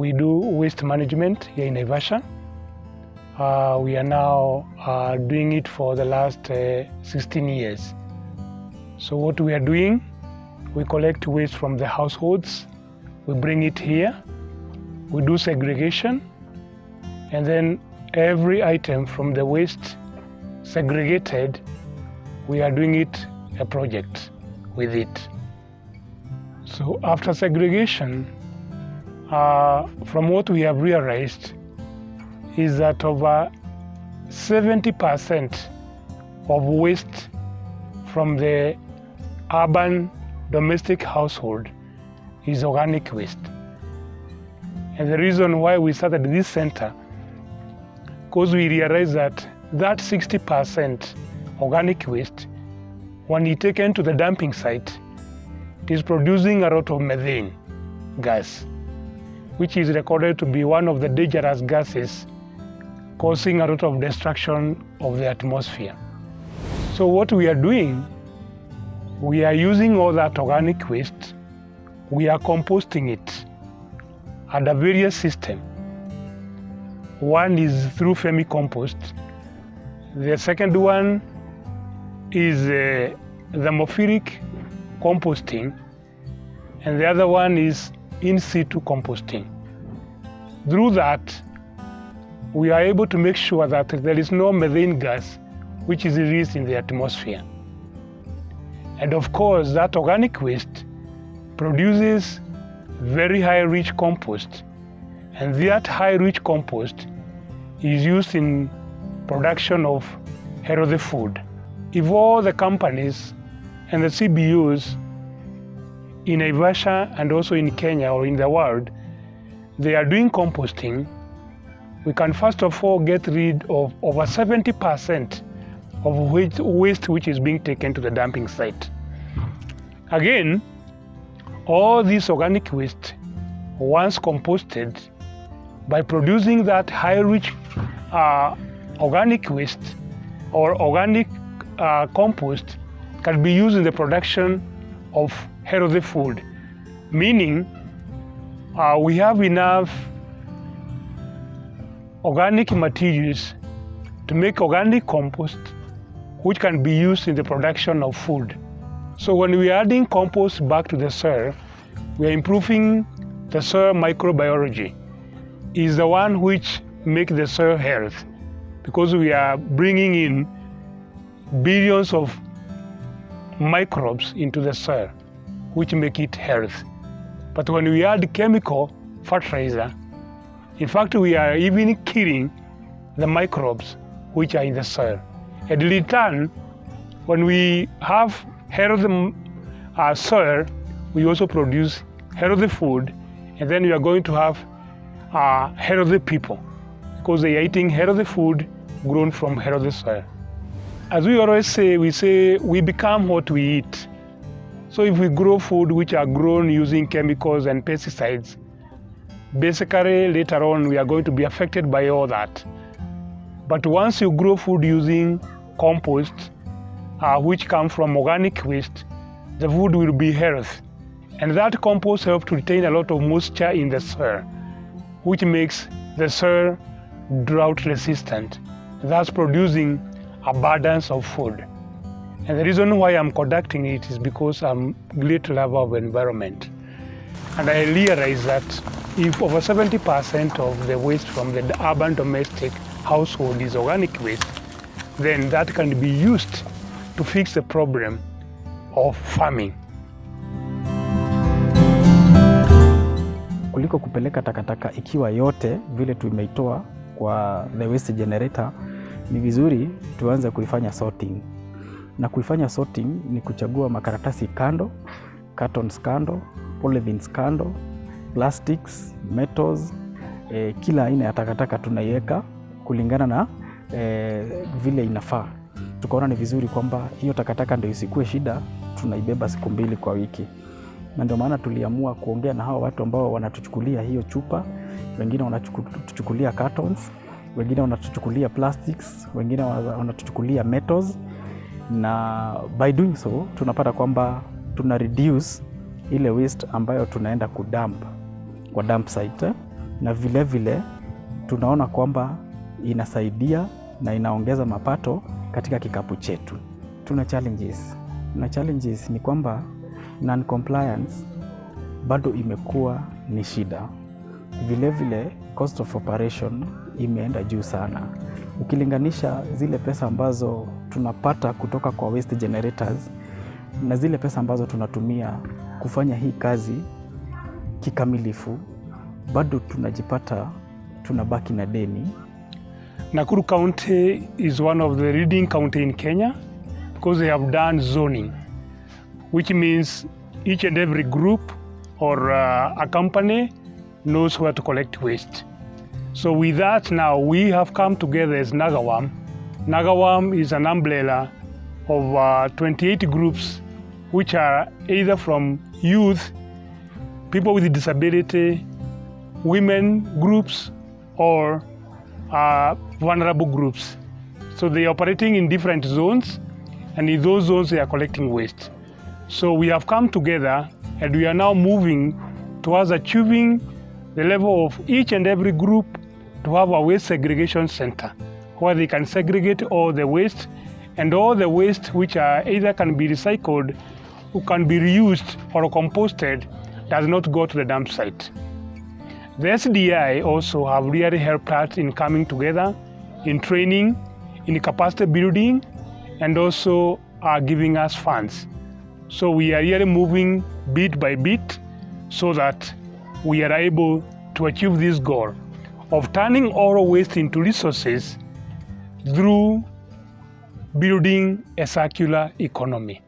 We do waste management here in NAIVASHA. We are now doing it for the last 16 years. So what we are doing, we collect waste from the households, we bring it here, we do segregation, and then every item from the waste segregated, we are doing it a project with it. So after segregation, from what we have realized is that over 70% of waste from the urban domestic household is organic waste. And the reason why we started this center, because we realized that 60% organic waste, when it taken to the dumping site, it is producing a lot of methane gas, which is recorded to be one of the dangerous gases causing a lot of destruction of the atmosphere. So what we are doing, we are using all that organic waste, we are composting it under various systems. One is through vermicompost. The second one is thermophilic composting, and the other one is in situ composting. Through that, we are able to make sure that there is no methane gas which is released in the atmosphere. And of course, that organic waste produces very high rich compost, and that high rich compost is used in production of healthy food. If all the companies and the CBUs in NAIVASHA and also in Kenya or in the world, they are doing composting, we can first of all get rid of over 70% of waste which is being taken to the dumping site. Again, all this organic waste, once composted, by producing that high-rich organic waste or organic compost, can be used in the production of healthy food, meaning we have enough organic materials to make organic compost which can be used in the production of food. So when we are adding compost back to the soil, we are improving the soil microbiology. Is the one which makes the soil health, because we are bringing in billions of microbes into the soil which make it health. But when we add chemical fertilizer, in fact, we are even killing the microbes which are in the soil. And in return, when we have healthy soil, we also produce healthy food, and then we are going to have healthy people, because they are eating healthy food grown from healthy soil. As we always say, we become what we eat. So if we grow food which are grown using chemicals and pesticides, basically later on we are going to be affected by all that. But once you grow food using compost, which come from organic waste, the food will be healthy. And that compost helps to retain a lot of moisture in the soil, which makes the soil drought resistant, thus producing abundance of food. And the reason why I'm conducting it is because I'm a great lover of environment. And I realize that if over 70% of the waste from the urban domestic household is organic waste, then that can be used to fix the problem of farming. Kuliko kupeleka takataka ikiwa yote vile tumeitoa kwa the waste generator, ni vizuri tuanze kuifanya sorting. Na kuifanya sorting ni kuchagua makaratasi kando, cartons kando, polythenes kando, plastics, metals, kila aina ya takataka tunaiweka kulingana na vile inafaa. Tukaona ni vizuri kwamba hiyo takataka ndio isikue shida, tunaibeba siku 2 kwa wiki. Na ndio maana tuliamua kuongea na hao watu ambao wanatuchukulia hiyo chupa, wengine wanatuchukulia cartons, wengine wanatuchukulia plastics, wengine wanatuchukulia metals, na by doing so tunapata kwamba tuna reduce ile waste ambayo tunaenda kudump kwa dump site, na vile vile tunaona kwamba inasaidia na inaongeza mapato katika kikapu chetu. Tuna challenges. Na challenges ni kwamba non-compliance bado imekuwa ni shida. Vile vile cost of operation imeenda juu sana. Ukilinganisha zile pesa ambazo tunapata kutoka kwa waste generators na zile pesa ambazo tunatumia kufanya hii kazi kikamilifu, bado tunajipata tunabaki na deni. Nakuru County is one of the leading county in Kenya because they have done zoning, which means each and every group or a company knows where to collect waste. So with that now, we have come together as NAGAWAM. NAGAWAM is an umbrella of 28 groups which are either from youth, people with disability, women groups, or vulnerable groups. So they are operating in different zones, and in those zones they are collecting waste. So we have come together and we are now moving towards achieving the level of each and every group to have a waste segregation center where they can segregate all the waste, and all the waste which are either can be recycled or can be reused or composted does not go to the dump site. The SDI also have really helped us in coming together, in training, in capacity building, and also are giving us funds. So we are really moving bit by bit so that we are able to achieve this goal of turning all waste into resources through building a circular economy.